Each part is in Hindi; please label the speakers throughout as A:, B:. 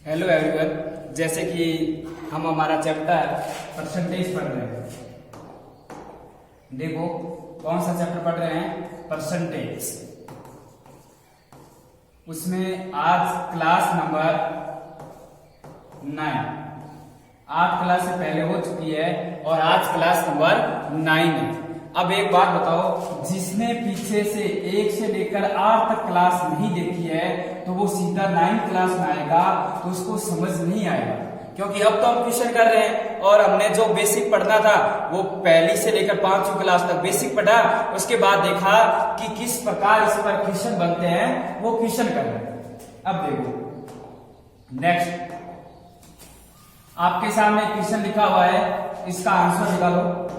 A: हेलो एवरीवन, जैसे कि हम हमारा चैप्टर परसेंटेज पढ़ रहे हैं। देखो कौन सा चैप्टर पढ़ रहे हैं? परसेंटेज। उसमें आज क्लास नंबर 9, 8 क्लास से पहले हो चुकी है और आज क्लास नंबर 9 है। अब एक बात बताओ, जिसने पीछे से 1 से लेकर 8 तक क्लास नहीं देखी है तो वो सीधा 9 क्लास में आएगा तो उसको समझ नहीं आएगा, क्योंकि अब तो हम ट्यूशन कर रहे हैं और हमने जो बेसिक पढ़ना था वो पहली से लेकर 5वीं क्लास तक बेसिक पढ़ा। उसके बाद देखा कि किस प्रकार इस पर क्वेश्चन बनते हैं, वो क्वेश्चन कर रहे हैं। अब देखो नेक्स्ट, आपके सामने क्वेश्चन लिखा हुआ है, इसका आंसर निकालो।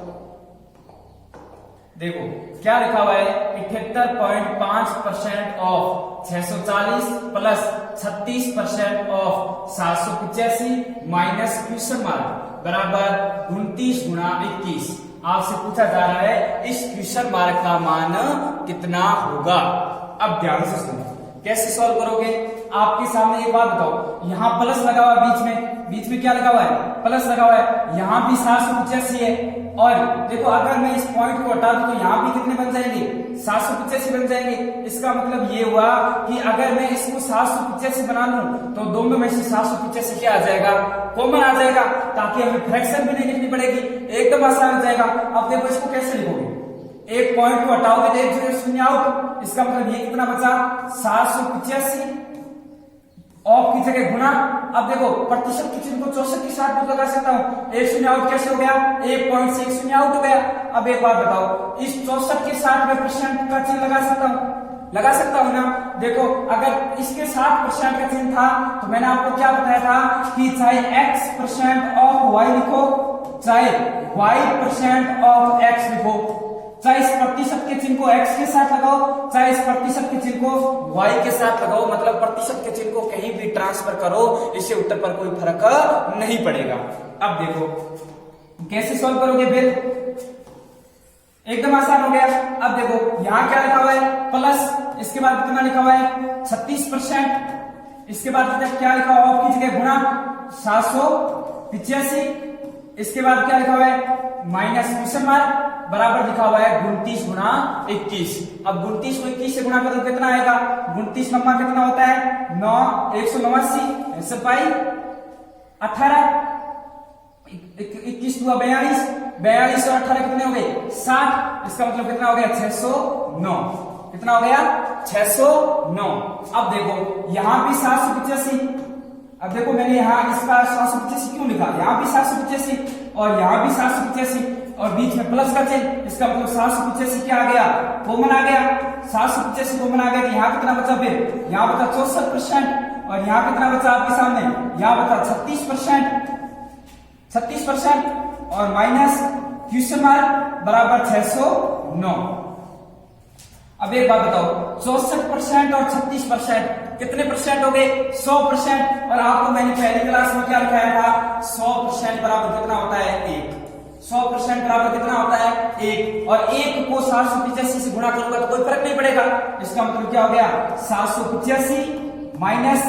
A: देखो क्या लिखा हुआ है, 78.5% of 640 plus 36% of 785 minus question mark बराबर 29 गुणा 21। आपसे पूछा जा रहा है इस क्वेश्चन मार्क का मान कितना होगा। अब ध्यान से सुनो, कैसे सॉल्व करोगे। आपके सामने एक बात बताओ, यहाँ प्लस लगा हुआ है, बीच में क्या लगा हुआ है? प्लस लगा हुआ है। यहाँ भी 785 है और देखो अगर मैं इस पॉइंट को हटा दूं तो यहाँ भी कितने बन जाएंगे? 785 बन जाएंगे। इसका मतलब ये हुआ कि अगर मैं इसको 785 बना लूं तो दोनों में से 785 क्या आ जाएगा? कॉमन आ जाएगा, ताकि हमें फ्रैक्शन भी नहीं लिखनी पड़ेगी, एकदम आसान हो जाएगा। अब देखो इसको कैसे लिखोगे, एक पॉइंट को हटाओगे तो 1 0 0 आउट। इसका मतलब ये कितना बचा? 785 ऑफ की जगह गुना। अब देखो प्रतिशत के चिन्ह को 64 के साथ भी लगा सकता हूं। 1 0 आउट कैसे हो गया? 1 पॉइंट से 1 0 आउट हो गया। अब एक बात बताओ, इस 64 के साथ में परसेंट का चिन्ह लगा सकता हूं ना। देखो अगर इसके साथ परसेंट का चिन्ह था तो मैंने आपको क्या बताया था कि चाहे x% ऑफ y लिखो, चाहे y% ऑफ x लिखो, चाहे इस प्रतिशत के चिन्ह को x के साथ लगाओ, चाहे इस प्रतिशत के चिन्ह को y के साथ लगाओ, मतलब प्रतिशत के चिन्ह को कहीं भी ट्रांसफर करो, इससे उत्तर पर कोई फर्क नहीं पड़ेगा। अब देखो कैसे सॉल्व करोगे फिर, एकदम आसान हो गया। अब देखो यहाँ क्या लिखा हुआ है? प्लस, इसके बाद कितना लिखा हुआ है? 36%। इसके बाद क्या लिखा हुआ? ऑफ की जगह गुणा 785। इसके बाद क्या लिखा हुआ है? माइनस क्वेश्चन मार्क बराबर लिखा हुआ है 29 गुणा 21। अब 29 को 21 से गुणा करो कितना आएगा? 29 नंबर कितना होता है? 9, 189 ऐसे पाई 18, 21 हुआ 42, 42 और 18 कितने हो गए? 60। इसका मतलब कितना हो गया? 609। कितना हो गया? 609। अब देखो यहाँ भी 785। अब देखो मैंने यहाँ इसका 785 क्यों लिखा? यहाँ भी 785 और यहाँ भी 785 और बीच में प्लस का चिन्ह। इसका मतलब 785 क्या आ गया? कॉमन आ गया। 785 कॉमन आ गया तो यहाँ कितना बचा? फिर यहाँ बचा 64% और यहाँ कितना बचा आपके सामने? यहाँ बचा 36% और माइनस क्वेश्चन मार्क बराबर 609। अब एक बात बताओ, 64% और 36% कितने परसेंट हो गए? 100%। और आपको मैंने पहली क्लास में क्या लिखाया था? 100% बराबर कितना होता है? 1। 100% बराबर कितना होता है? 1। और 1 को 785 से गुणा करूंगा तो कोई फर्क नहीं पड़ेगा। इसका मतलब क्या हो गया? 785 माइनस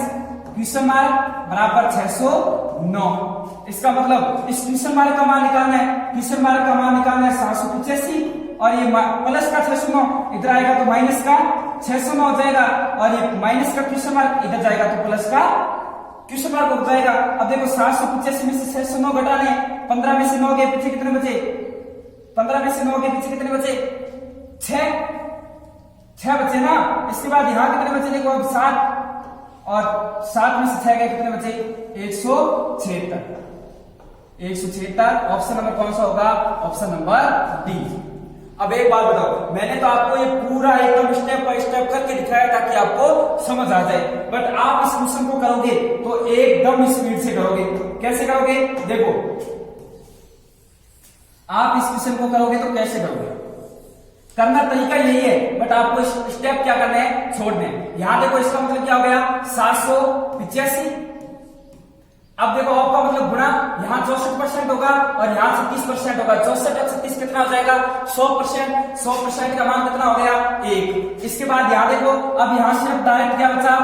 A: क्वेश्चन मार्क बराबर 609। इसका मतलब इस क्वेश्चन मार्क का मान निकालना है, क्वेश्चन मार्क का मान निकालना है 785 और ये प्लस का 609 इधर आएगा तो माइनस का 609 हो जाएगा और ये माइनस का क्वेश्चन मार्क इधर जाएगा तो प्लस का क्वेश्चन मार्क हो जाएगा। अब देखो 785 में से 609 घटाने, 15 में से 9 के पीछे कितने बचे? 15 में से 9 के पीछे कितने बचे? 6 बचे ना। इसके बाद यहाँ कितने बचे? देखो अब 7 और 7 में से 6 गए कितने बचे? 176। 176 ऑप्शन नंबर कौन सा होगा? Option number D. अब एक बात बताओ, मैंने तो आपको ये पूरा एकदम स्टेप बाय स्टेप करके दिखाया ताकि आपको समझ आ जाए, बट आप इस क्वेश्चन को करोगे तो एकदम स्पीड से करोगे। कैसे करोगे? देखो आप इस क्वेश्चन को करोगे तो कैसे करोगे? करना तरीका यही है, बट आपको स्टेप क्या करना है? छोड़ने। यहां देखो इसका मतलब क्या हो गया? 785। अब देखो ऑफ का मतलब गुणा, यहाँ 64% होगा और यहाँ 36% होगा। 64 और 36 कितना हो जाएगा? 100%। 100% का मान कितना हो गया? 1। इसके बाद यहाँ देखो, अब यहाँ से अब डायरेक्ट क्या बचा?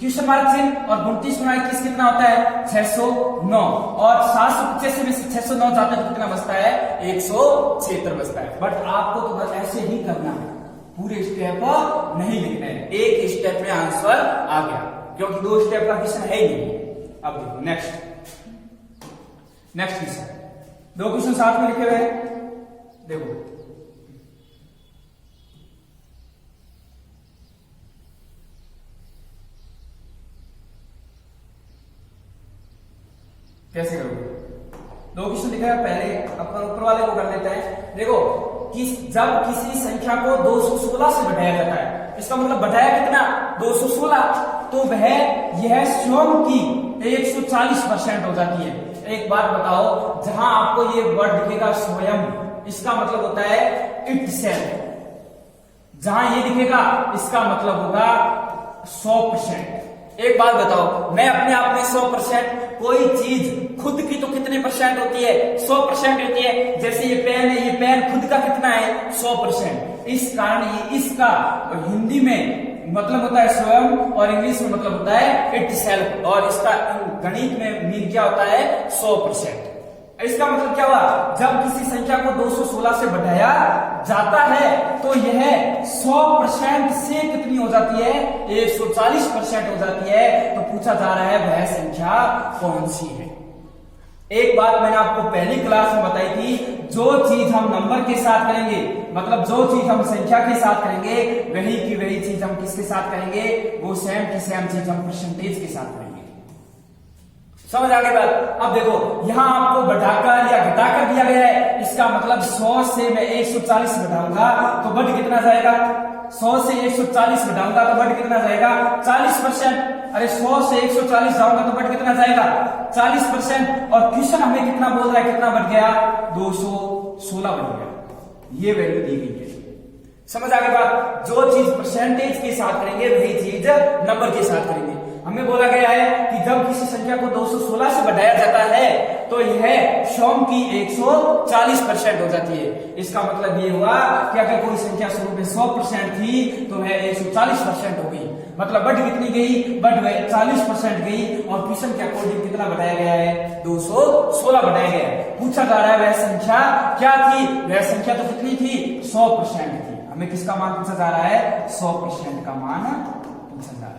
A: क्वेश्चन मार्क चिन्ह, और 29 गुणा 21 कितना होता है 609, और 785 में से 609 जाता है तो कितना बचता है 176 बचता है। बट आपको तो बस ऐसे ही करना है, पूरे स्टेप नहीं लिखना है, एक स्टेप में आंसर आ गया, क्योंकि 2 स्टेप का क्वेश्चन है ही नहीं। अब देखो नेक्स्ट क्वेश्चन, 2 क्वेश्चन साथ में लिखे हुए हैं, देखो कैसे करोगे। 2 क्वेश्चन लिखा है, पहले अपन ऊपर वाले को कर लेते हैं। देखो जब किसी संख्या को 216 से बढ़ाया जाता है, इसका मतलब बढ़ाया कितना 216, तो वह यह स्वयं की 140% हो जाती है। एक बात बताओ, जहां आपको ये वर्ड दिखेगा स्वयं, इसका मतलब होता है इट सेल्फ, जहां ये दिखेगा इसका मतलब होगा 100%। एक बात बताओ, मैं अपने आप में 100%, कोई चीज खुद की तो कितने परसेंट होती है 100% होती है। जैसे ये पेन है, ये पेन खुद का कितना है 100%। इस कारण ये इसका हिंदी में मतलब होता है स्वयं, और इंग्लिश में मतलब होता है इट सेल्फ, और इसका गणित में मीन क्या होता है 100%। इसका मतलब क्या हुआ, जब किसी संख्या को 216 से बढ़ाया जाता है तो यह 100% से कितनी हो जाती है 140% हो जाती है। तो पूछा जा रहा है वह संख्या कौन सी है। एक बात मैंने आपको पहली क्लास में बताई थी, जो चीज हम नंबर के साथ करेंगे, मतलब जो चीज हम संख्या के साथ करेंगे, वही की वही चीज हम किसके साथ करेंगे, वो सेम की सेम चीज हम परसेंटेज के साथ करेंगे। समझ आ गई बात। अब देखो यहां आपको बढ़ाकर या घटाकर दिया गया है, इसका मतलब 100 से मैं 140 घटाऊंगा तो बढ़ कितना जाएगा, 100 से 140 घटाऊंगा तो बढ़ कितना जाएगा 40%। अरे 100 से 140 जाऊंगा तो बढ़ कितना जाएगा 40%। और क्वेश्चन हमें कितना बोल रहा है, कितना बढ़ गया 216 बढ़ गया, ये वैल्यू दी गई है। समझ आ गई बात। जो चीज परसेंटेज के साथ करेंगे वही चीज नंबर के साथ करेंगे। हमें बोला गया है कि जब किसी संख्या को 216 से बढ़ाया जाता है तो यह स्वयं की 140% हो जाती है। इसका मतलब ये हुआ कि अगर कोई संख्या शुरू में 100% थी तो वह 140% हो गई, मतलब बढ़ कितनी गई, बढ़ 40% गई, और क्वेश्चन के अकॉर्डिंग कितना बढ़ाया गया है 216 बढ़ाया गया है। पूछा जा रहा है वह संख्या क्या थी, वह संख्या तो कितनी थी 100% थी। हमें किसका मान पूछा जा रहा है 100% का मान पूछा जा रहा है।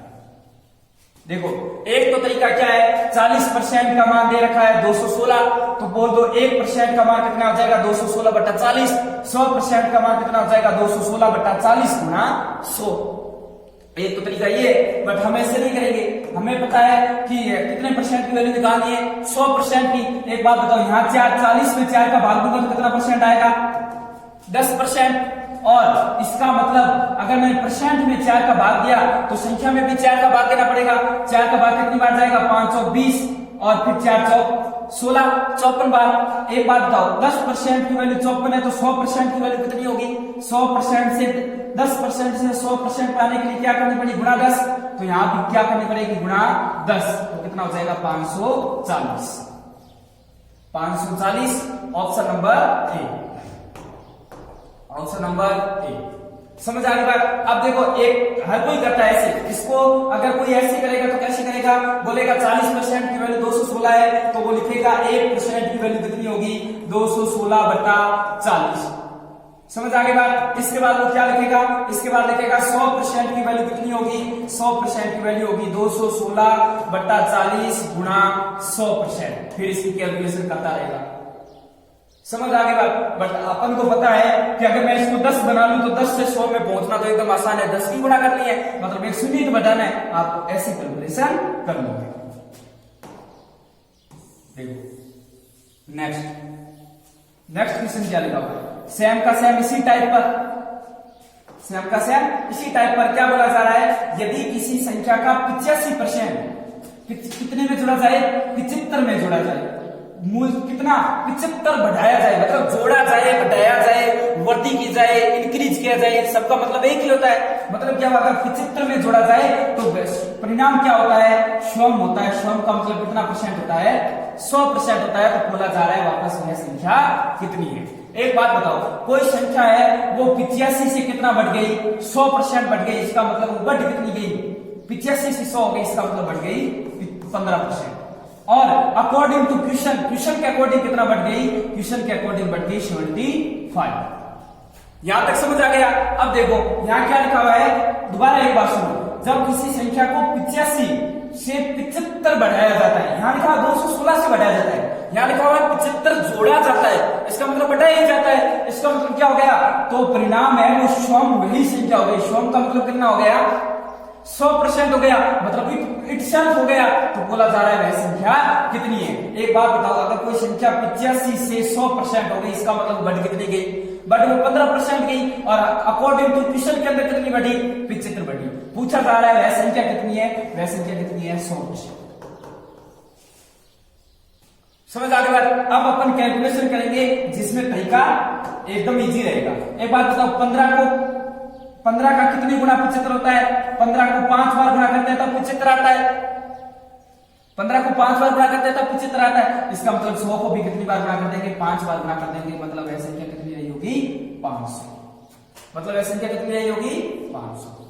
A: देखो एक तो तरीका क्या है, 40% का मान दे रखा है 216, तो बोल दो 1% का मान कितना हो जाएगा 216/40। 100% का मान कितना हो जाएगा 216/40 गुणा 100। एक तो तरीका ये, बट हम ऐसे नहीं करेंगे। हमें पता है कि कितने परसेंट की वैल्यू निकालनी है 100% की। एक बात बताओ, यहाँ 40 में 4 का भाग दूंगा तो कितना परसेंट आएगा 10%। और इसका मतलब अगर मैंने परसेंट में 4 का भाग दिया तो संख्या में भी 4 का भाग देना पड़ेगा। 4 का भाग कितनी बार जाएगा 520, और फिर 4 चौक 16, 54 बार। एक बात बताओ, 10% की वैल्यू 54 है तो 100% की वैल्यू कितनी होगी, 100% से 10% से 100% पाने के लिए क्या करनी पड़ेगी गुणा 10। तो यहां भी क्या करनी पड़ेगी गुणा 10, तो कितना हो जाएगा 540। 540 option number A, option number A. समझ आ गई बात। अब देखो एक हर कोई करता है ऐसे, इसको अगर कोई ऐसे करेगा तो कैसे करेगा, बोलेगा 40% की वैल्यू 216 है तो वो लिखेगा 1% की वैल्यू कितनी होगी 216/40। समझ आ गई बात। इसके बाद वो क्या लिखेगा, इसके बाद लिखेगा 100% की वैल्यू कितनी होगी, 100% की वैल्यू होगी 216/40 गुणा 100%। फिर इसकी कैलकुलेशन करता रहेगा। समझ आ गई बात। बट अपन को पता है कि अगर मैं इसको 10 बना लूं तो 10 से 100 में पहुंचना तो एकदम आसान है, 10 की गुणा करनी है, मतलब 100 यूनिट बढ़ाना है। आप ऐसी कैलकुलेशन कर लोगे। देखो नेक्स्ट क्वेश्चन क्या लिखा हुआ है, सेम का सेम इसी टाइप पर, सेम का सेम इसी टाइप पर क्या बोला जा रहा है, यदि किसी संख्या का 85% कितने में जोड़ा जाए 75 में जोड़ा जाए, मूल कितना 75 बढ़ाया जाए, मतलब जोड़ा जाए, बढ़ाया जाए, वृद्धि की जाए, इंक्रीज किया जाए, सबका मतलब एक ही होता है। मतलब क्या अगर 75 में जोड़ा जाए तो परिणाम क्या होता है स्वयं होता है। स्वयं का मतलब कितना परसेंट होता है 100% होता है। तो बोला जा रहा है वापस वह संख्या कितनी है। एक बात बताओ, कोई संख्या है वो 85 से कितना बढ़ गई 100% बढ़ गई, इसका मतलब वो बढ़ कितनी गई 85 से 100 हो गई, इसका मतलब बढ़ गई 15%। और अकॉर्डिंग टू क्वेश्चन, क्वेश्चन के अकॉर्डिंग कितना बढ़ गई, क्वेश्चन के अकॉर्डिंग बढ़ गई 75। यहां तक समझ आ गया। अब देखो यहां क्या लिखा हुआ है, दोबारा एक बार सुनो, जब किसी संख्या को 85 से 75 बढ़ाया जाता है, यहां लिखा 216 से बढ़ाया जाता है, यहां लिखा हुआ 75 जोड़ा जाता है, इसका मतलब बढ़ाया ही जाता है, इसका मतलब क्या हो गया, तो परिणाम है वो सम वही संख्या हो गई। सम का मतलब कितना हो गया, 100% हो गया, मतलब इटसेल्फ हो गया। तो बोला जा रहा है वह संख्या कितनी है। एक बात बताओ, अगर कोई संख्या 85 से 100% हो गई, इसका मतलब बढ़ कितनी गई, बढ़ वो 15% गई। और अकॉर्डिंग टू क्वेश्चन के अंदर कितनी बढ़ी, 75 बढ़ी। पूछा जा रहा है वह संख्या कितनी है, वह संख्या कितनी है, 100%। समझ आ गई बात। अब अपन कैलकुलेशन करेंगे जिसमें तरीका एकदम इजी रहेगा। एक बात बताओ, 15 का कितने गुना 75 होता है, 15 को 5 बार गुणा करते हैं तब 75 आता है, 15 को 5 बार गुणा करते हैं तब 75 आता है। इसका मतलब 100 को भी कितनी बार गुणा कर देंगे, 5 बार गुणा कर देंगे, मतलब वह संख्या कितनी रही होगी, 500। मतलब वह संख्या कितनी रही होगी, 500।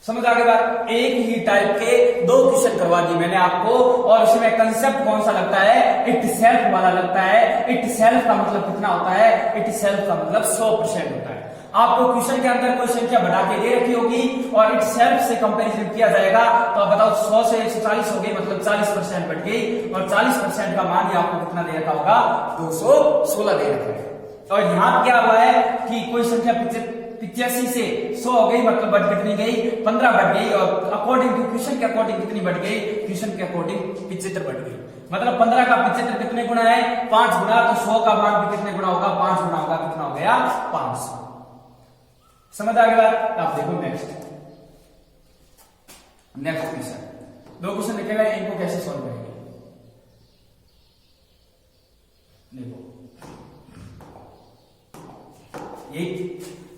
A: समझ आ गई बात। एक ही टाइप के 2 क्वेश्चन करवा दी मैंने आपको, और उसमें कंसेप्ट कौन सा लगता है, इट सेल्फ वाला लगता है। इट सेल्फ का मतलब कितना होता है, इट सेल्फ का मतलब 100% होता है। आपको क्वेश्चन के अंदर कोई संख्या बढ़ा के दे रखी होगी और इट सेल्फ से कंपैरिजन किया जाएगा, तो आप बताओ 100 से 140 हो गई, मतलब 40% बढ़ गई, और 40% का मान आपको कितना दे रखा होगा, 216 दे रखा है। और यहां क्या हुआ है कि कोई संख्या 85 से 100 हो गई, मतलब बढ़ कितनी गई, 15 बढ़ गई, और अकॉर्डिंग टू क्वेश्चन के अकॉर्डिंग कितनी बढ़ गई, क्वेश्चन के अकॉर्डिंग 75 बढ़ गई। मतलब 15 का 75 कितने गुना है, 5 गुना, तो 100 का मान भी कितने गुना होगा, 5 गुना होगा, कितना हो गया, 500। समझ आ गया। अब देखो नेक्स्ट क्वेश्चन, 2 क्वेश्चन लिखेगा, इनको कैसे सॉल्व करेंगे। देखो ये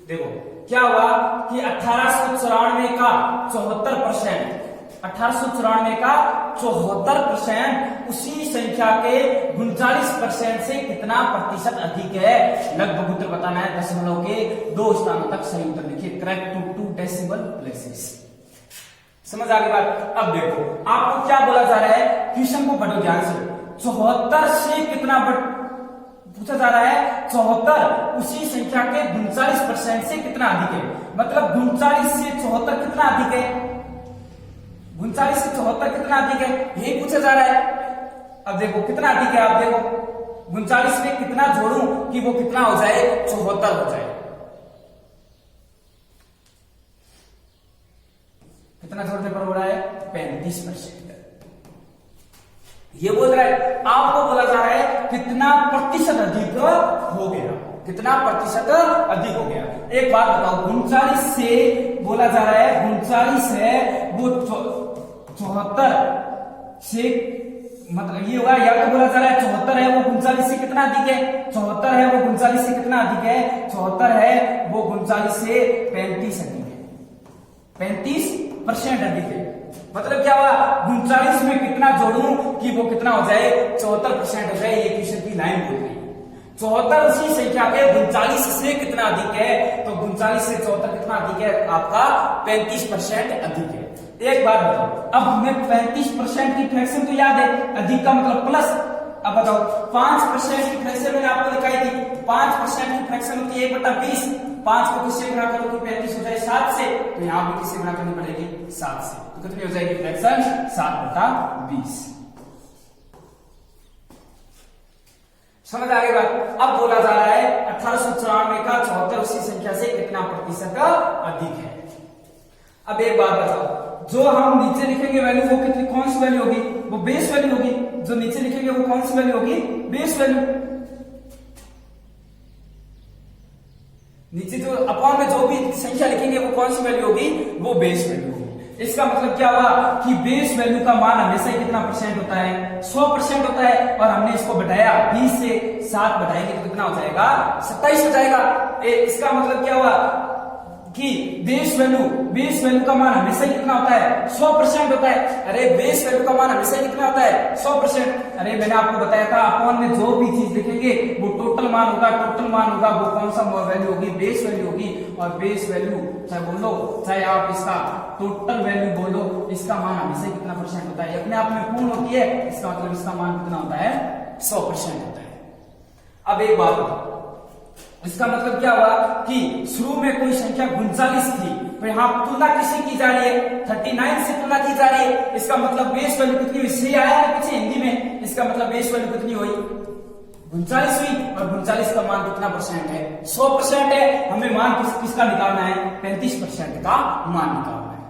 A: देखो क्या हुआ कि 1894 का 74%, 1894 का 74% उसी संख्या के 39% से कितना प्रतिशत अधिक है। लगभग उत्तर बताना है, दशमलव के 2 स्थानों तक सही उत्तर लिखिए, करेक्ट टू 2 डेसिमल प्लेसेस। समझ आ गई बात। अब देखो आपको क्या बोला जा रहा है, क्वेश्चन को पढ़ो ध्यान से। 74 से कितना पूछा जा रहा है, 74 उसी संख्या के 39% से कितना अधिक है, मतलब 39 से 74 कितना अधिक है, 39 से 74 कितना अधिक है, यही पूछा जा रहा है। अब देखो कितना अधिक है, आप देखो 39 में कितना जोड़ूं कि वो कितना हो जाए, 74 हो जाए। कितना जोड़ने पर हो रहा है, 35%। ये बोल रहा है, आपको बोला जा रहा है कितना प्रतिशत अधिक हो गया, कितना प्रतिशत अधिक हो गया। एक बात बताओ, 39 से बोला जा रहा है, 39 है वो 74 से, मतलब ये होगा, या तो बोला जा रहा है 74 है वो 39 से कितना अधिक है, 74 है वो 39 से कितना अधिक है, 74 है वो 39 से 35 अधिक है, 35% अधिक है। मतलब क्या हुआ, 39 में कितना जोड़ूं कि वो कितना हो जाए, 74% हो जाए। ये क्वेश्चन की लाइन बोल रही है। 74 उसी संख्या के 39 से कितना अधिक है, तो 39 से 74 कितना अधिक है, आपका 35% अधिक है। एक बात बताओ, अब हमें 35% की फ्रैक्शन तो याद है, अधिक का मतलब प्लस। अब बताओ 5% की फ्रैक्शन मैंने आपको दिखाई थी, 5% की फ्रैक्शन होती है 1/20। 5 को किससे गुणा करो कि 35 हो जाए 7 से, तो यहां भी किससे गुणा करनी पड़ेगी, 7 से, तो कितनी हो जाएगी फ्रैक्शन, 7/20। समझ आ गई बात। अब बोला जा रहा है 1894 का 74 उसी संख्या से कितना प्रतिशत अधिक है। अब एक बात बताओ, जो हम नीचे लिखेंगे वैल्यू वो कितनी, कौन सी वैल्यू होगी, वो बेस वैल्यू होगी। जो नीचे लिखेंगे वो कौन सी वैल्यू होगी, बेस वैल्यू। नीचे जो अपॉन में जो भी संख्या लिखेंगे वो कौन सी वैल्यू होगी, वो बेस वैल्यू होगी। इसका मतलब क्या हुआ कि बेस वैल्यू का मान हमेशा कितना परसेंट होता है, 100% होता है। और हमने इसको बढ़ाया, 20 से 7 बढ़ाएंगे तो कितना हो जाएगा, 27 हो जाएगा। इसका मतलब क्या हुआ, कि बेस वैल्यू का मान हमेशा कितना होता है 100% होता है। अरे बेस वैल्यू का मान हमेशा कितना होता है 100%। अरे मैंने आपको बताया था अपॉन में जो भी चीज लिखेंगे वो टोटल मान होगा वो कौन सा वैल्यू होगी, बेस वैल्यू होगी। और बेस वैल्यू चाहे बोलो चाहे आप इसका टोटल वैल्यू बोलो, इसका मान हमेशा कितना परसेंट होता है, अपने आप में पूर्ण होती है, इसका मतलब इसका मान कितना होता है 100% होता है। अब एक बात बताओ, इसका मतलब क्या हुआ कि शुरू में कोई संख्या 39 थी, तो यहाँ तुलना किससे की जा रही है 39 से तुलना की जा रही है। इसका मतलब बेस वैल्यू कितनी हुई, सही आया है पीछे हिंदी में, इसका मतलब बेस वैल्यू कितनी हुई 39 हुई। और 39 का मान कितना परसेंट है 100% है। हमें मान किसका निकालना है 35% का मान निकालना है।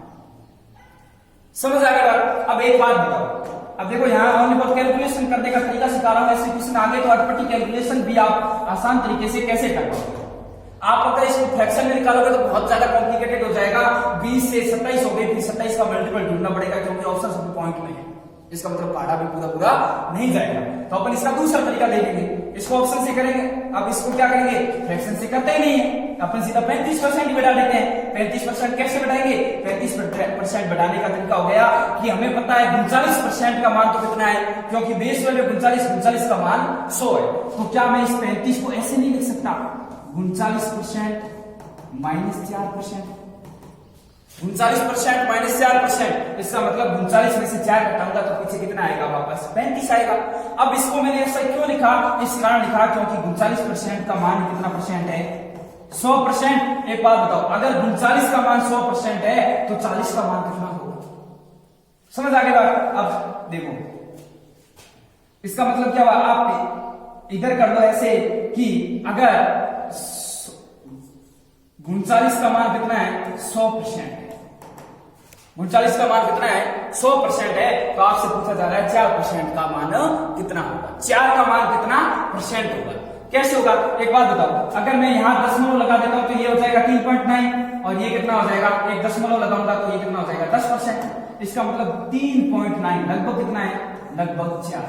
A: समझ आ गई बात। अब एक बात बताओ, अब देखो यहाँ ऑनली बहुत कैलकुलेशन करने का तरीका सिखा रहा हूं, ऐसे क्वेश्चन आगे तो अटपटी कैलकुलेशन भी आप आसान तरीके से कैसे कर पाओगे। आप अगर इसको फ्रैक्शन में निकालोगे तो बहुत ज्यादा कॉम्प्लिकेटेड हो जाएगा। 20 से 27 हो गई, फिर 27 का मल्टीपल ढूंढना पड़ेगा क्योंकि ऑप्शन सब पॉइंट में है, इसका मतलब पढ़ा भी पूरा नहीं जाएगा। तो अपन इसका दूसरा तरीका देखेंगे, इसको ऑप्शन से करेंगे। अब इसको क्या करेंगे, फ्रैक्शन से करते ही नहीं है, अपन सीधा 35% ही बढ़ा देते हैं। 35% कैसे बढ़ाएंगे, 35% बढ़ाने का तरीका हो गया कि हमें पता है 39% का मान तो कितना है, क्योंकि बेस वैल्यू 39 का मान 100 है। तो क्या मैं इस 35 को ऐसे नहीं लिख सकता 39% माइनस 4%, 39% माइनस 4%, इसका मतलब 39 में से 4 घटाऊंगा तो पीछे कितना आएगा, वापस 35 आएगा। अब इसको मैंने ऐसा क्यों लिखा, इस कारण लिखा क्योंकि 39% का मान कितना परसेंट है 100%। एक बात बताओ, अगर 39 का मान 100% है तो 40 का मान कितना होगा, समझ आ गई बात। अब देखो इसका मतलब क्या हुआ, आप इधर कर लो ऐसे कि अगर 39 का मान कितना है 100%, 39 का मान कितना है 100% है, तो आपसे पूछा जा रहा है 4% का मान कितना होगा, 4 का मान कितना परसेंट होगा, कैसे होगा। एक बात बताओ, अगर मैं यहाँ दशमलव लगा देता हूं तो ये हो जाएगा 3.9 और ये कितना हो जाएगा, एक दशमलव लगाऊंगा तो ये कितना हो जाएगा 10%। इसका मतलब 3.9 लगभग कितना है, लगभग 4,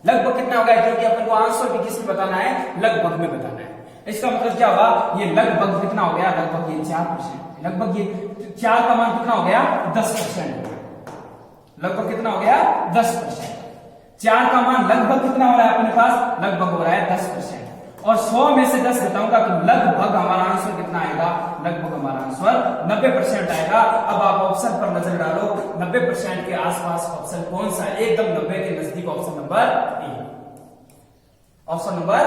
A: लगभग कितना होगा, क्योंकि अपन को आंसर भी किसमें बताना है, लगभग में बताना है। इसका मतलब क्या हुआ, ये लगभग कितना हो गया, लगभग ये 4%, लगभग ये 4 का मान कितना हो गया 10%, लगभग कितना हो गया 10%। 4 का मान लगभग कितना हो रहा है अपने पास, लगभग हो रहा है 10%। और 100 में से 10 घटाऊंगा तो लगभग हमारा आंसर कितना आएगा, लगभग हमारा आंसर 90% आएगा। अब आप ऑप्शन पर नजर डालो, 90% के आसपास ऑप्शन कौन सा है, एकदम 90 के नजदीक option number A, option number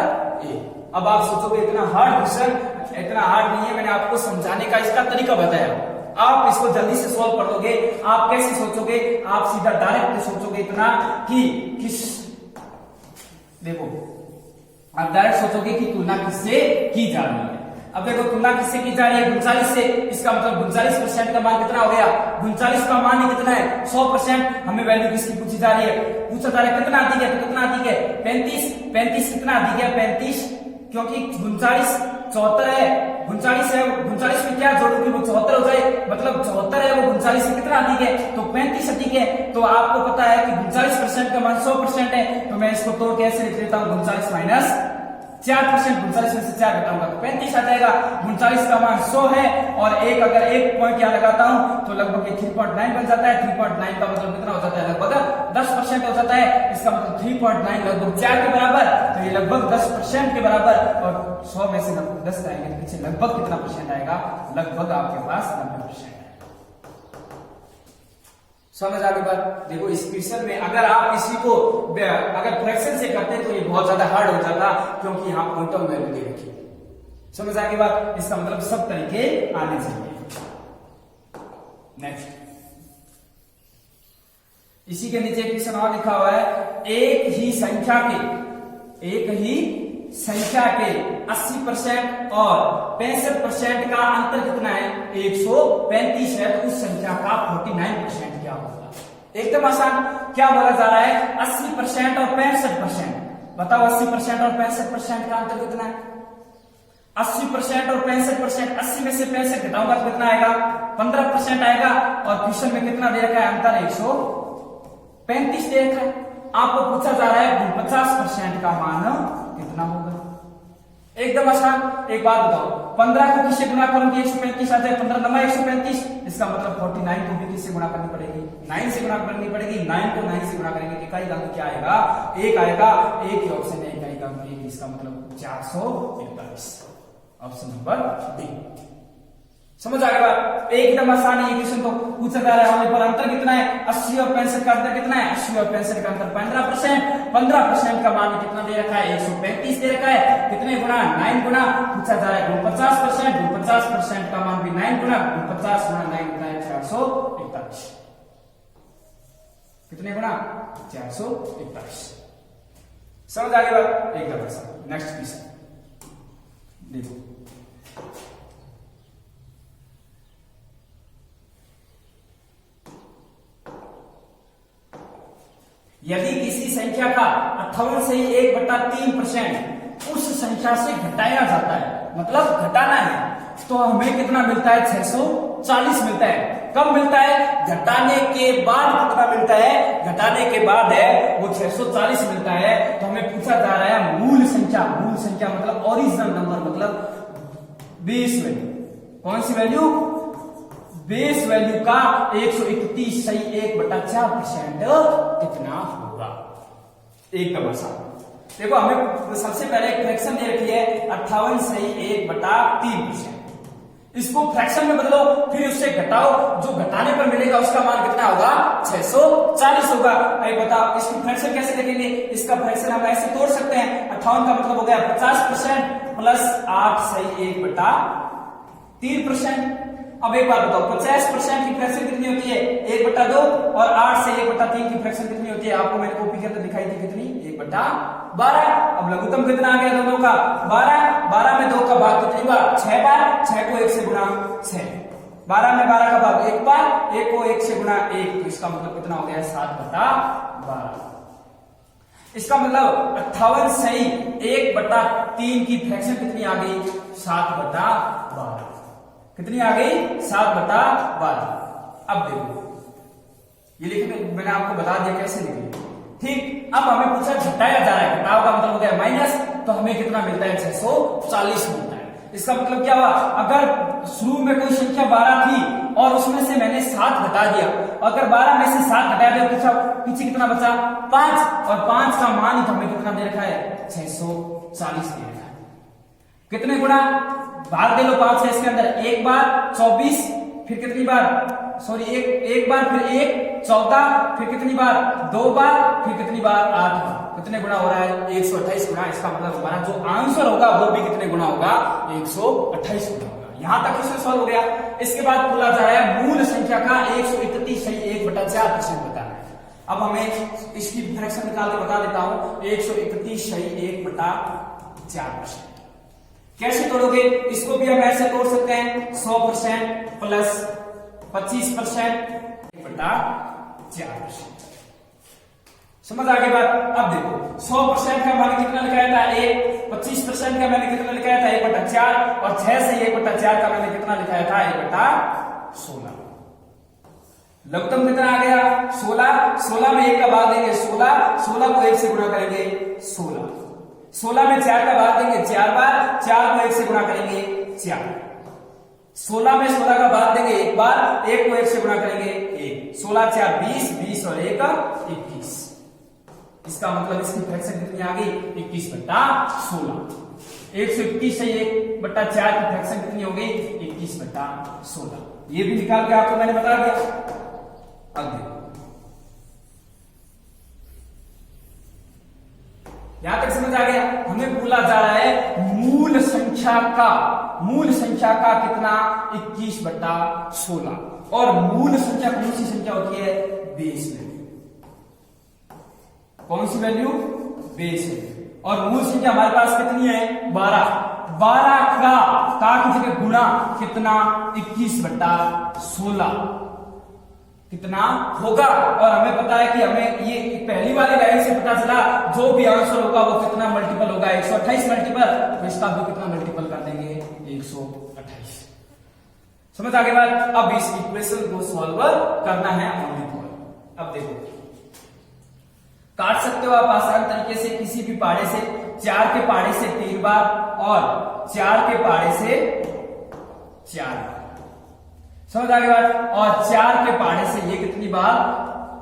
A: A. अब आप सोचोगे इतना हार्ड क्वेश्चन, इतना हार्ड नहीं है, मैंने आपको समझाने का इसका तरीका बताया, आप इसको जल्दी से सॉल्व कर लोगे। आप कैसे सोचोगे, आप सीधा डायरेक्ट सोचोगे इतना कि किस, देखो आप डायरेक्ट सोचोगे कि तुलना किससे की जा रही है। अब देखो तुलना किससे की जा रही है 39 से, इसका मतलब 39% का मान कितना हो गया, 39 का मान ही कितना है 100%। हमें वैल्यू किसकी पूछी जा रही है, पूछा जा रहा है कितना अधिक है, तो कितना अधिक है 35 कितना अधिक है 35, क्योंकि 39 74 है, 39 है, 39 में क्या जोड़ोगे वो 74 हो जाए, मतलब 74 है वो 39 से कितना अधिक है, तो 35 अधिक है। तो आपको पता है कि 39% का मान 100% है, तो मैं इसको तोड़ के ऐसे लिख लेता हूं 39 माइनस 4%, 39 में से 4 घटाऊंगा तो 35 आ जाएगा। 39 का मान 100 है और एक अगर एक पॉइंट यहाँ लगाता हूं तो लगभग 3.9 बन जाता है। 3.9 का मतलब कितना हो जाता है, लगभग 10% हो जाता है। इसका मतलब 3.9 लगभग 4 के बराबर, तो ये लगभग 10% के बराबर। और 100 में से 10 आएंगे तो पीछे लगभग कितना परसेंट आएगा, लगभग आपके पास 90%। समझ आ गई बात। देखो इस क्वेश्चन में अगर आप इसी को अगर फ्रैक्शन से करते तो ये बहुत ज्यादा हार्ड हो जाता, क्योंकि यहाँ पॉइंट ऑफ वैल्यू दे रखी है। समझ आ गई बात, इसका मतलब सब तरीके आने चाहिए। नेक्स्ट, इसी के नीचे क्वेश्चन और लिखा हुआ है, एक ही संख्या के 80% और 65% का अंतर कितना है, 135 है, तो उस संख्या का 49% क्या होगा। एकदम आसान, क्या बोला जा रहा है 80% और 65%, बताओ 80% और 65% का अंतर कितना है। 80% और 65%, 80 में से 65 घटाऊंगा तो कितना आएगा 15% आएगा। और क्वेश्चन में कितना दे रखा है अंतर, 135 दे रखा है। आपको पूछा जा रहा है 50% का मान कितना होगा। एकदम एकदम आसान। एक बात बताओ, 15 को किससे गुणा करूंगी 135 आ जाए, 15 नंबर 135, इसका मतलब 49 को भी किससे गुणा करनी पड़ेगी, 9 से गुणा करनी पड़ेगी। 9 को 9 से गुणा करेंगे इकाई का अंक क्या आएगा, 1 आएगा। एक ही ऑप्शन है इकाई का अंक 1, इसका मतलब 441, ऑप्शन नंबर डी। समझ आ गया बात, एकदम आसान है। क्वेश्चन को पूछा जा रहा है पर अंतर कितना है, 80 और 65 का अंतर कितना है, 80 और 65 का अंतर 15%। 15% का मान कितना दे रखा है, 135 दे रखा है। कितने गुना, 9 गुना। पूछा जा रहा है 50%, 50% का मान भी 9 गुना, 50 गुना 9 होता है 441। कितने गुना, 441। समझ आ गया बात, एकदम आसान। नेक्स्ट क्वेश्चन देखो, यदि किसी संख्या का 58 से 1/3% उस संख्या से घटाया जाता है, मतलब घटाना है, तो हमें कितना मिलता है, 640 मिलता है। कब मिलता है, घटाने के बाद कितना मिलता है, घटाने के बाद है वो 640 मिलता है। तो हमें पूछा जा रहा है मूल संख्या, मूल संख्या मतलब ओरिजिनल नंबर, मतलब बेस वैल्यू। कौन सी वैल्यू, बेस वैल्यू का 131 सही 1/4% कितना होगा। एकदम आसान। देखो हमें सबसे पहले एक फ्रैक्शन दे रखी है 58 सही 1/3%। इसको फ्रैक्शन में बदलो, फिर उससे घटाओ, जो घटाने पर मिलेगा उसका मान कितना होगा, 640 होगा। अरे बताओ इसकी फ्रैक्शन कैसे देखेंगे, इसका फ्रैक्शन हम ऐसे तोड़ सकते हैं। 58 का मतलब हो गया 50% प्लस 8 सही 1/3%। अब एक बात बताओ, 50% की फ्रैक्शन कितनी होती है, 1/2, और 8 से 1/3 की फ्रैक्शन कितनी होती है, आपको मैंने कॉपी के अंदर दिखाई थी कितनी, 1/12। अब लघुत्तम कितना आ गया दोनों का, 12। 12 में 2 का भाग कितनी बार, 6 बार। 6 को 1 से गुणा 6, 12 में 12 का भाग 1 बार, 1 को 1 से गुणा 1, तो इसका मतलब कितना हो गया, 7/12। इसका मतलब 58 सही 1/3 की फ्रैक्शन कितनी आ गई, 7/12। कितनी आ गई, 7/12। अब देखो ये लिखने मैंने आपको बता दिया कैसे लिखेंगे, ठीक। अब हमें पूछा घटाया जा रहा है, घटाव का मतलब हो गया माइनस, तो हमें कितना मिलता है, 640 मिलता है। इसका मतलब क्या हुआ, अगर शुरू में कोई संख्या 12 थी और उसमें से मैंने 7 घटा दिया, अगर 12 में से 7 घटा दिया, पीछे कितना बचा, 5, और 5 का मान ही हमें कितना दे रखा है, 640 दे रखा है। कितने गुणा, भाग दे लो 5 से इसके अंदर, एक बार 24, फिर कितनी बार, सॉरी एक बार, फिर 1 14, फिर कितनी बार, 2 बार, फिर कितनी बार, 8 बार। कितने गुना हो रहा है, 128 गुना। इसका मतलब हमारा जो आंसर होगा वो भी कितने गुना होगा, 128 गुना होगा। यहां तक क्वेश्चन सॉल्व हो गया। इसके बाद बोला जा रहा है मूल संख्या का 131 सही 1/4% बताना है। अब हमें इसकी फ्रैक्शन निकाल के बता देता हूं, 131 सही 1/4%। कैसे तोड़ोगे, इसको भी हम ऐसे तोड़ सकते हैं, 100% प्लस 25% 1/4%। समझ आ गई बात। अब देखो 100% का मैंने कितना लिखाया था, 1, 25% का मैंने कितना लिखाया था, 1/4, और 6 से 1/4 का मैंने कितना लिखाया था, 1/16। लघुत्तम कितना आ गया, 16। 16 में 1 का भाग देंगे 16, 16 को 1 से गुणा करेंगे 16, 16 में 4 का भाग देंगे 4 बार, 4 को 1 से गुणा करेंगे 4, 16 में 16 का भाग देंगे 1 बार, 1 को 1 से गुणा करेंगे 1, 16 4 20, 20 और 1 21। इसका मतलब इसकी फ्रैक्शन कितनी आ गई, 21/16। 121 से 1/4 की फ्रैक्शन कितनी हो गई, 21/16। ये भी निकाल के आपको मैंने बता दिया। अब देखो यहां तक समझ आ गया। हमें बोला जा रहा है मूल संख्या का कितना, 21/16, और मूल संख्या कौन सी संख्या होती है, बेस वैल्यू। कौन सी वैल्यू, बेस वैल्यू। और मूल संख्या हमारे पास कितनी है, 12। 12 का की जगह गुणा कितना, 21/16 कितना होगा। और हमें पता है कि हमें ये पहली वाली लाइन से पता चला जो भी आंसर होगा वो कितना मल्टीपल होगा, 128 मल्टीपल, तो इसका भी कितना मल्टीपल कर देंगे, 128। समझ आगे बात। अब इस इक्वेशन को सॉल्व करना है ओनली फॉर। अब देखो काट सकते हो आप आसान तरीके से किसी भी पहाड़े से, 4 के पहाड़े से 3 बार और 4 के पहाड़े से 4 बार। समझ आ गई बात। और 4 के पहाड़े से ये कितनी बार,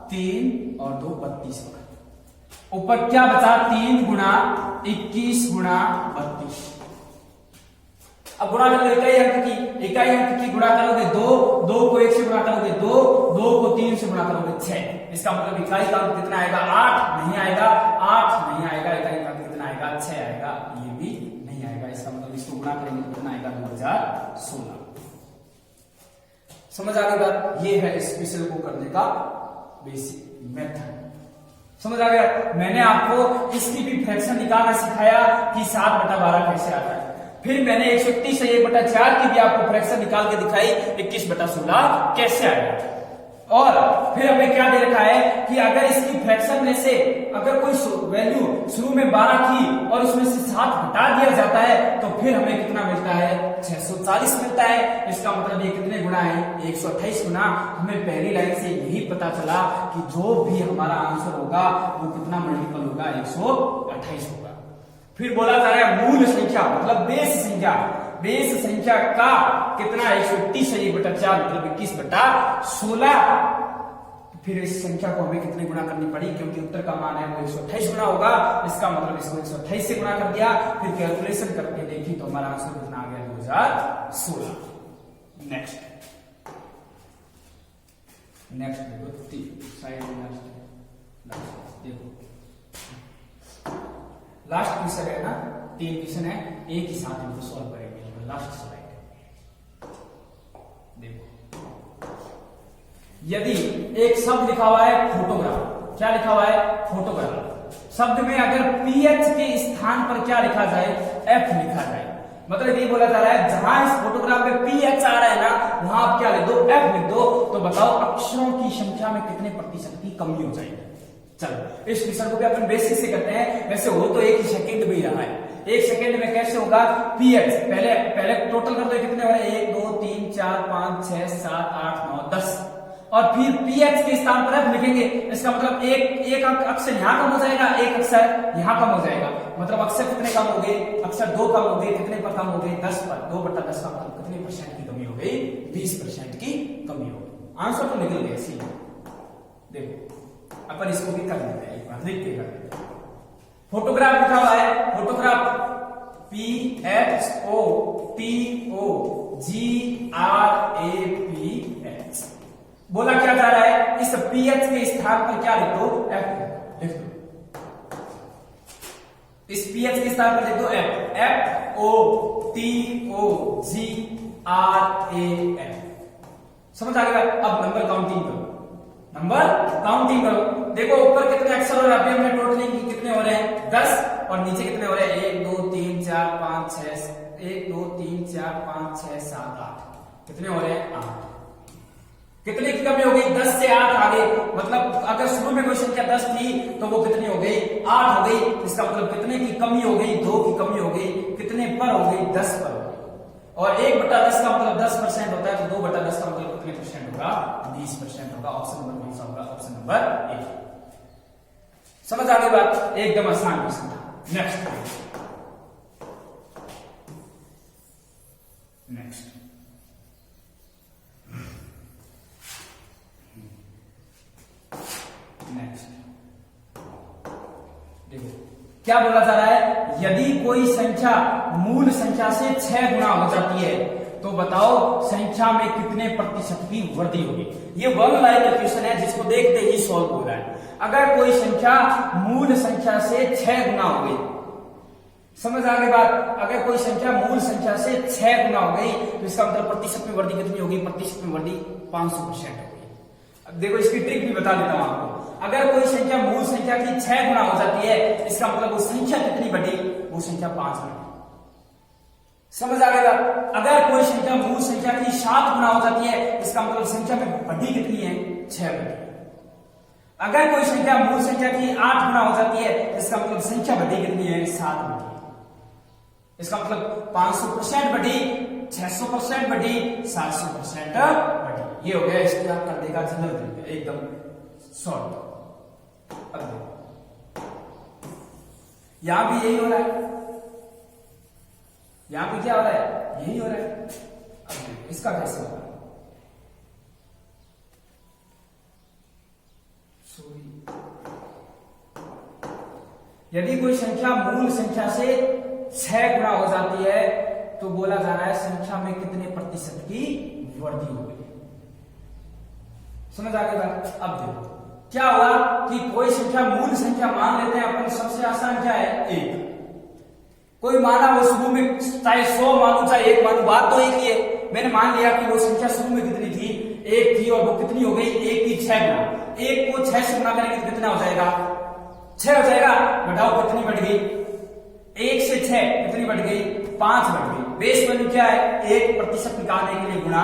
A: 3 और 2 32 बार। ऊपर क्या बचा, 3 गुणा 21 गुणा 32। अब गुणा कर लो इकाई अंक की गुणा करोगे 2 को 1 से गुणा करोगे 2 को 3 से गुणा करोगे 6। इसका मतलब इकाई का अंक कितना आएगा, 8 नहीं आएगा, 8 नहीं आएगा। इकाई का अंक कितना आएगा, 6 आएगा। ये भी नहीं आएगा। इसका मतलब इसको गुणा करेंगे कितना आएगा, 2016। समझ आ गई बात। ये है इस क्वेश्चन को करने का बेसिक मेथड। समझ आ गया। मैंने आपको इसकी भी फ्रैक्शन निकालना सिखाया कि 7/12 कैसे आता है। फिर मैंने 131 से 1/4 की भी आपको फ्रैक्शन निकाल के दिखाई 21/16 कैसे आएगा। और फिर हमें क्या दे रखा है कि अगर इसकी फ्रैक्शन में से अगर कोई वैल्यू शुरू में 12 थी और उसमें से 7 हटा दिया जाता है तो फिर हमें कितना मिलता है, 640 मिलता है। इसका मतलब ये कितने गुना है, 128 गुना। हमें पहली लाइन से यही पता चला कि जो भी हमारा आंसर होगा वो कितना मल्टीपल होगा, 128 होगा। फिर बोला जा रहा है मूल संख्या मतलब बेस संख्या का कितना, 131 से 1/4 मतलब 21/16। फिर इस संख्या को हमें कितने गुना करनी पड़ी, क्योंकि उत्तर का मान है वो 128 गुना होगा। इसका मतलब इसको 128 से गुना कर दिया। फिर कैलकुलेशन करके देखी तो हमारा आंसर कितना आ गया, 2016। नेक्स्ट देखो साइड में देखो लास्ट क्वेश्चन है ना, 3 क्वेश्चन है, एक ही साथ इनको सॉल्व करेंगे। लास्ट स्लाइड देखो। यदि एक शब्द लिखा हुआ है फोटोग्राफ, क्या लिखा हुआ है, फोटोग्राफ। शब्द में अगर पीएच के स्थान पर क्या लिखा जाए, एफ लिखा जाए। मतलब ये बोला जा रहा है जहां इस फोटोग्राफ में पीएच आ रहा है ना, वहां आप क्या लिख दो, एफ लिख दो। तो बताओ अक्षरों की संख्या में कितने प्रतिशत की कमी हो जाएगी। चलो इस क्वेश्चन को भी अपन बेसिक से करते हैं। वैसे हो तो 1 सेकंड में ही रहा है। 1 सेकंड में कैसे होगा, पीएच पहले टोटल कर दो, कितने हो रहे हैं, 1 2 3 4 5 6 7 8 9 10। और फिर पीएच के स्थान पर एफ लिखेंगे। इसका मतलब एक अक्षर यहां कम हो जाएगा, एक अक्षर यहां कम हो जाएगा। मतलब अक्षर कितने कम हो गए, अक्षर 2 कम हो गए। कितने पर कम हो गए, 10 पर। 2/10 का मतलब कितने परसेंट की कमी हो गई, 20% की कमी हो गई। आंसर तो निकल गया सीधा। देखो अपन इसको भी कर लेते हैं, एक बार लिख के कर लेते हैं। फोटोग्राफ लिखा हुआ है, फोटोग्राफ PHOTOGRAPH। बोला क्या जा रहा है, इस पीएच के स्थान पर क्या लिख दो, एफ लिख दो। इस पीएच के स्थान पर लिख दो एफ, FOTOGRAPH। समझ आ गया। अब नंबर काउंटिंग करो। देखो ऊपर कितने अक्षर हो रहे हैं, अभी हमने टोटलिंग की, कितने हो रहे हैं, 10। और नीचे कितने हो रहे हैं, 1 2 3 4 5 6 1 2 3 4 5 6 7 8। कितने हो रहे हैं, 8। कितने की कमी हो गई, 10 से 8 आ गए। मतलब अगर शुरू में कोई संख्या 10 थी तो वो कितनी हो गई, 8 हो गई। इसका मतलब कितने की कमी हो गई, 2 की कमी हो गई। कितने पर हो गई, 10 पर हो गई। और 1/10 का मतलब 10% होता है, तो 2/10 का मतलब कितने परसेंट होगा, 20% होगा। ऑप्शन नंबर कौन सा होगा, ऑप्शन नंबर 1। समझ आ गई बात, एकदम आसान क्वेश्चन था। नेक्स्ट देखो क्या बोला जा रहा है, यदि कोई संख्या मूल संख्या से 6 गुना हो जाती है तो बताओ संख्या में कितने प्रतिशत की वृद्धि होगी। ये 1 लाइन क्वेश्चन है जिसको देखते ही सॉल्व हो रहा है। अगर कोई संख्या मूल संख्या से 6 गुना हो गई, समझ आ गई बात। अगर कोई संख्या मूल संख्या से 6 गुना हो गई तो इसका मतलब प्रतिशत में वृद्धि कितनी होगी, प्रतिशत में वृद्धि 500% होगी। अब देखो इसकी ट्रिक भी बता देता हूं आपको। अगर कोई संख्या मूल संख्या की 6 गुना हो जाती है, इसका मतलब वो संख्या कितनी बढ़ी, वो संख्या 5 बढ़ी। समझ आ गया। अगर कोई संख्या मूल संख्या की 7 गुना हो जाती है, इसका मतलब संख्या में बढ़ी कितनी है, 6 बढ़ी। अगर कोई संख्या मूल संख्या की 8 गुना हो जाती है, इसका मतलब संख्या बढ़ी कितनी है, 7 बढ़ी। इसका मतलब 500% बढ़ी, 600% बढ़ी, 700% बढ़ी। ये हो गया इसके आप कर देगा जनरल एकदम शॉर्ट। यहां भी यही हो रहा है, यहां पे क्या हो रहा है, यही हो रहा है। अब इसका कैसे होगा, यदि कोई संख्या मूल संख्या से 6 गुना हो जाती है तो बोला जा रहा है संख्या में कितने प्रतिशत की वृद्धि हो गई। समझ आ गई बात। अब देखो क्या हुआ कि कोई संख्या मूल संख्या मान लेते हैं अपन, सबसे आसान क्या है, 1। कोई माना वो शुरू में चाहे 100 मानू चाहे 1 मानू, बात तो एक ही है। मैंने मान लिया कि वो संख्या शुरू में कितनी थी, 1 थी, और वो कितनी हो गई, 1 की 6 गुना। 1 को 6 से गुना करेंगे तो कितना हो जाएगा, 6 हो जाएगा। घटाओ कितनी बढ़ गई, 1 से 6 कितनी बढ़ गई, 5 बढ़ गई। बेस वैल्यू क्या है, 1% निकालने के लिए गुणा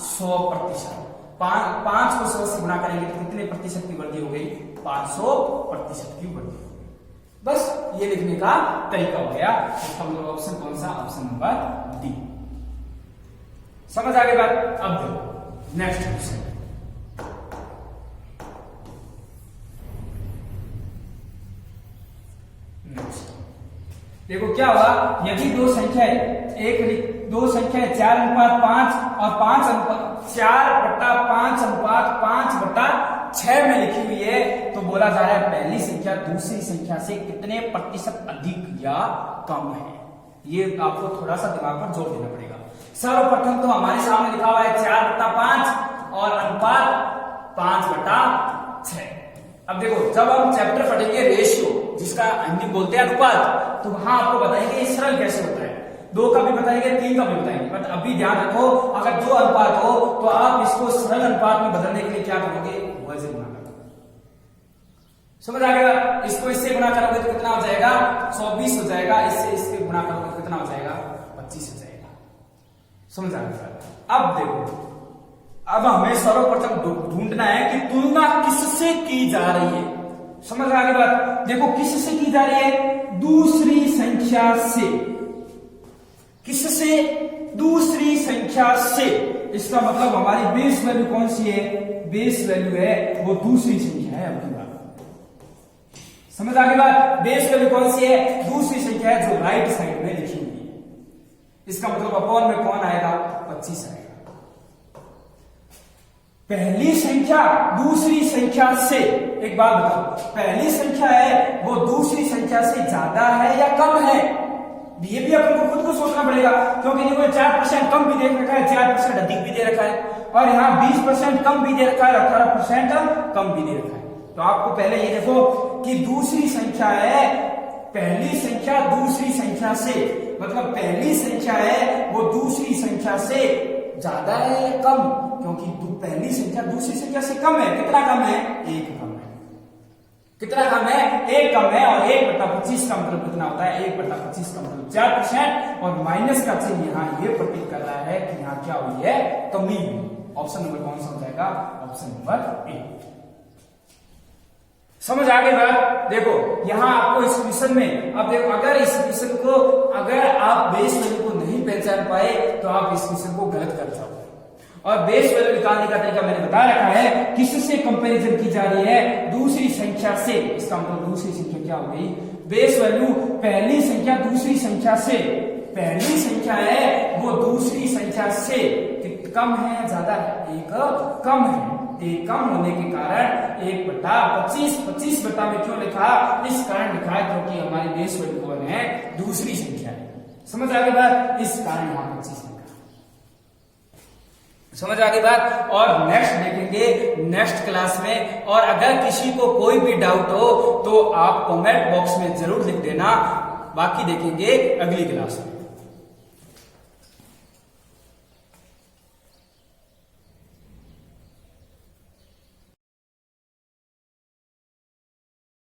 A: 100%। 5 को 100 से गुणा करेंगे तो कितने प्रतिशत की वृद्धि हो गई, 500% की वृद्धि। बस ये लिखने का तरीका हो गया। इसका मतलब ऑप्शन कौन सा, ऑप्शन नंबर डी। समझ आ गई बात। अब देखो नेक्स्ट क्वेश्चन, देखो क्या हुआ, यदि दो संख्या 4:5 और 4/5/5/6 में लिखी हुई है, तो बोला जा रहा है पहली संख्या दूसरी संख्या से कितने प्रतिशत अधिक या कम है। ये आपको थोड़ा सा दिमाग पर जोर देना पड़ेगा। सर्वप्रथम तो हमारे सामने लिखा हुआ है 4/5 और अनुपात 5/6। अब देखो जब हम चैप्टर पढ़ेंगे रेशियो, जिसका हिंदी बोलते हैं अनुपात, तो वहां आपको बताएंगे ये सरल कैसे होता है, 2 का भी बताएंगे, 3 का भी बताएंगे। बट अभी ध्यान रखो, अगर जो अनुपात हो तो आप इसको सरल अनुपात में बदलने के लिए क्या करोगे, वजन गुणा करोगे। समझ आ गया। इसको इससे गुणा करोगे तो कितना हो जाएगा, 24 हो जाएगा। इससे गुणा करोगे तो कितना हो जाएगा, 25 हो जाएगा। समझ आ गया। अब देखो, अब हमें सर्वप्रथम ढूंढना है कि तुलना किससे की जा रही है। समझ आ गई बात। देखो किससे की जा रही है, दूसरी संख्या से। किससे, दूसरी संख्या से। इसका मतलब हमारी बेस वैल्यू कौन सी है, बेस वैल्यू है वो दूसरी संख्या है। अपनी बात समझ आ गई बात। बेस वैल्यू कौन सी है, दूसरी संख्या है जो राइट साइड में लिखी हुई है। इसका मतलब अपॉन में कौन आएगा, 25 आएगा। पहली संख्या दूसरी संख्या से, एक बात बताओ, पहली संख्या है वो दूसरी संख्या से ज्यादा है या कम है, ये भी अपन को खुद को सोचना पड़ेगा। क्योंकि देखो 4% कम भी दे रखा है, 4% अधिक भी दे रखा है, और यहाँ 20% कम भी दे रखा है, 18% कम भी दे रखा है। तो आपको पहले ये देखो कि दूसरी संख्या है, पहली संख्या दूसरी संख्या से, मतलब पहली संख्या है वो दूसरी संख्या से ज्यादा है या कम, क्योंकि पहली संख्या दूसरी संख्या से कम है। कितना कम है, 1 कम है। कितना कम है, 1 कम है। और 1/25 का मतलब कितना होता है, 1/25 का मतलब 4%, और माइनस का चिन्ह यहाँ ये प्रतीक कर रहा है कि यहाँ क्या हुई है, कमी हुई। ऑप्शन नंबर कौन सा हो जाएगा, ऑप्शन नंबर ए। समझ आ गई बात। देखो यहां आपको इस क्वेश्चन में, अब देखो अगर इस क्वेश्चन को, अगर आप बेस वैल्यू को नहीं पहचान पाए तो आप इस क्वेश्चन को गलत कर जाओगे। और बेस वैल्यू निकालने का तरीका मैंने बता रखा है, किससे कंपैरिजन की जा रही है, दूसरी संख्या से। इसका मतलब दूसरी संख्या क्या हो गई, बेस वैल्यू पहली संख्या दूसरी संख्या से, पहली संख्या है वो दूसरी संख्या से कम है ज्यादा है, 1 कम है। 1 कम होने के कारण 1/25, 25 में क्यों लिखा, इस कारण लिखा है क्योंकि हमारी बेस वैल्यू कौन है, दूसरी संख्या है। समझ आ गई बात, इस कारण यहाँ 25 लिखा। समझ आ गई बात। और नेक्स्ट देखेंगे नेक्स्ट क्लास में। और अगर किसी को कोई भी डाउट हो तो आप कमेंट बॉक्स में जरूर लिख देना, बाकी देखेंगे अगली क्लास में।